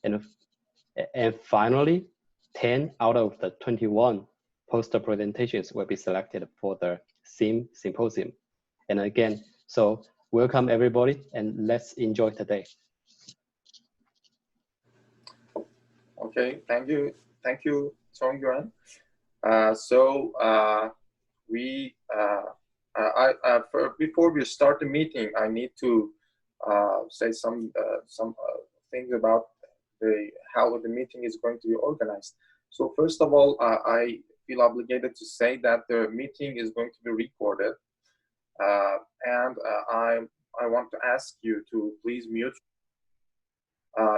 And, and finally, 10 out of the 21 poster presentations will be selected for the SIM Symposium. And again, so welcome everybody, and let's enjoy today. Okay, thank you, Songyuan. Before we start the meeting, I need to say some things about how the meeting is going to be organized. So first of all, I feel obligated to say that the meeting is going to be recorded, and I want to ask you to please mute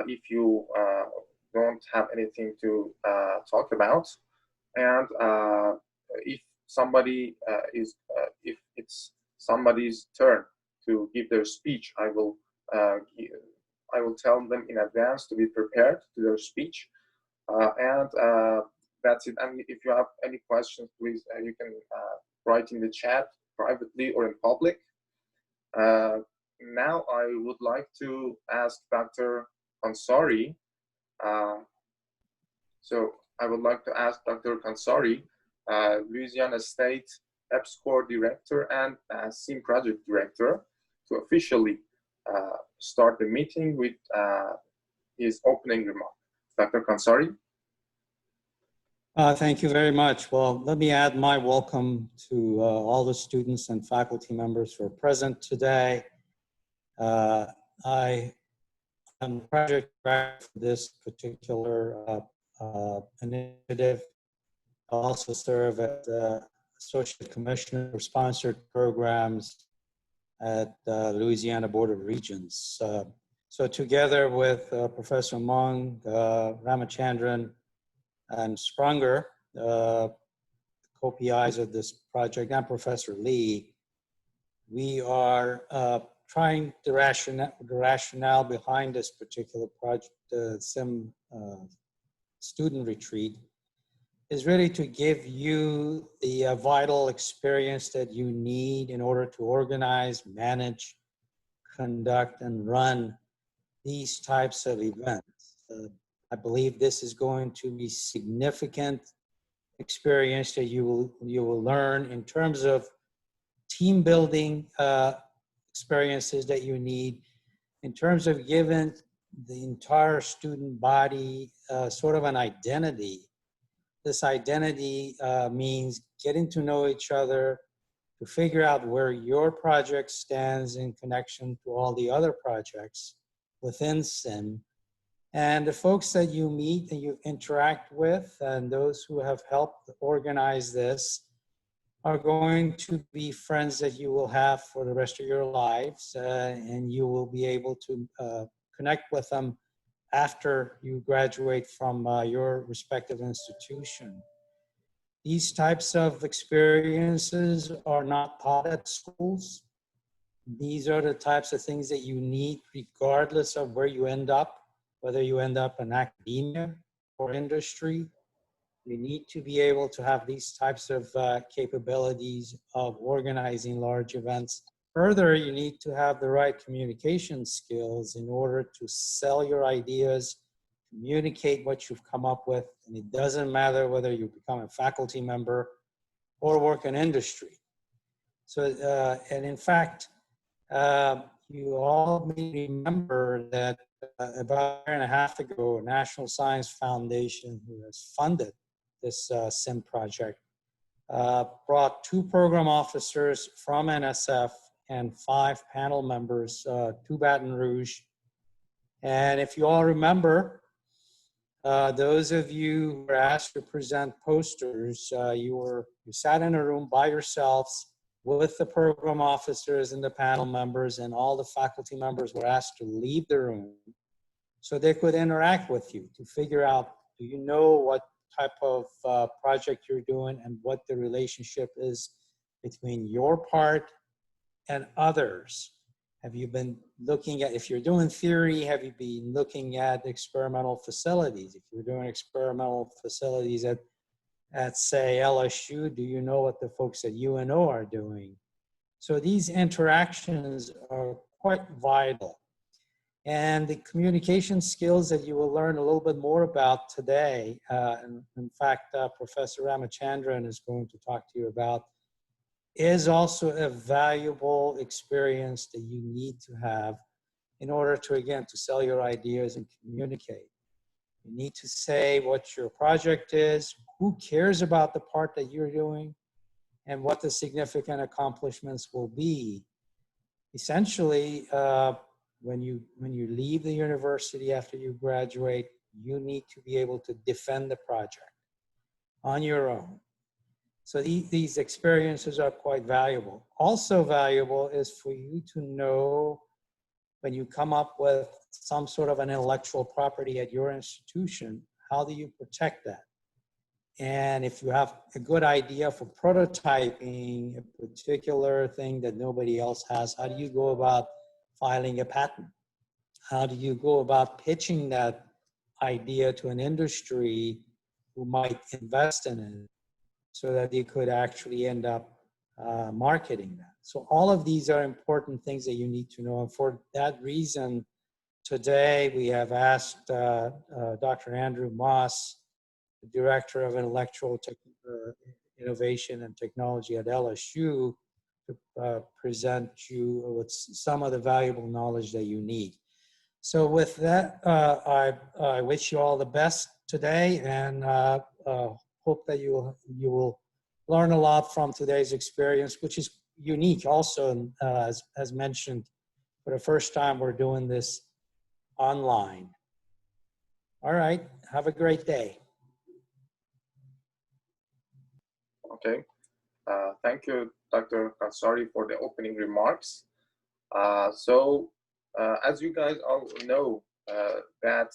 if you don't have anything to talk about, and if somebody if it's somebody's turn to give their speech, I will tell them in advance to be prepared to their speech, and that's it. And if you have any questions, please you can write in the chat privately or in public. Now I would like to ask Dr. Ansari. So I would like to ask Dr. Ansari, Louisiana State EPSCoR Director and SIM Project Director, to officially start the meeting with his opening remark. Dr. Ansari. Thank you very much. Well, let me add my welcome to all the students and faculty members who are present today. I am the project director for this particular initiative. I also serve as Associate Commissioner for Sponsored Programs at Louisiana Board of Regents. So together with Professor Meng, Ramachandran, and Sprunger, co-PIs of this project, and Professor Lee, we are trying the rationale behind this particular project, the SIM student retreat, is really to give you the vital experience that you need in order to organize, manage, conduct, and run these types of events. I believe this is going to be significant experience that you will learn in terms of team building experiences that you need, in terms of giving the entire student body sort of an identity. This identity means getting to know each other, to figure out where your project stands in connection to all the other projects within SIM. And the folks that you meet and you interact with, and those who have helped organize this, are going to be friends that you will have for the rest of your lives, and you will be able to connect with them after you graduate from your respective institution. These types of experiences are not taught at schools. These are the types of things that you need regardless of where you end up, whether you end up in academia or industry. You need to be able to have these types of capabilities of organizing large events. Further, you need to have the right communication skills in order to sell your ideas, communicate what you've come up with, and it doesn't matter whether you become a faculty member or work in industry. So, and in fact, you all may remember that about a year and a half ago, National Science Foundation, who has funded this SIM project, brought 2 program officers from NSF and 5 panel members to Baton Rouge. And if you all remember, those of you who were asked to present posters, you sat in a room by yourselves with the program officers and the panel members, and all the faculty members were asked to leave the room so they could interact with you to figure out, do you know what type of project you're doing and what the relationship is between your part and others. Have you been looking at, if you're doing theory, have you been looking at experimental facilities? If you're doing experimental facilities at say LSU, do you know what the folks at UNO are doing? So these interactions are quite vital. And the communication skills that you will learn a little bit more about today, in fact, Professor Ramachandran is going to talk to you about, is also a valuable experience that you need to have in order to, again, to sell your ideas and communicate. You need to say what your project is, who cares about the part that you're doing, and what the significant accomplishments will be. Essentially, when you leave the university after you graduate, you need to be able to defend the project on your own. So these experiences are quite valuable. Also valuable is for you to know when you come up with some sort of an intellectual property at your institution, how do you protect that? And if you have a good idea for prototyping a particular thing that nobody else has, how do you go about filing a patent? How do you go about pitching that idea to an industry who might invest in it so that you could actually end up marketing that? So all of these are important things that you need to know. And for that reason, today we have asked Dr. Andrew Moss, the Director of Intellectual Innovation and Technology at LSU, to present you with some of the valuable knowledge that you need. So with that, I wish you all the best today, and hope that you will learn a lot from today's experience, which is unique also, as mentioned, for the first time we're doing this online. All right, have a great day. Okay, thank you, Dr. Kansari, for the opening remarks. As you guys all know, that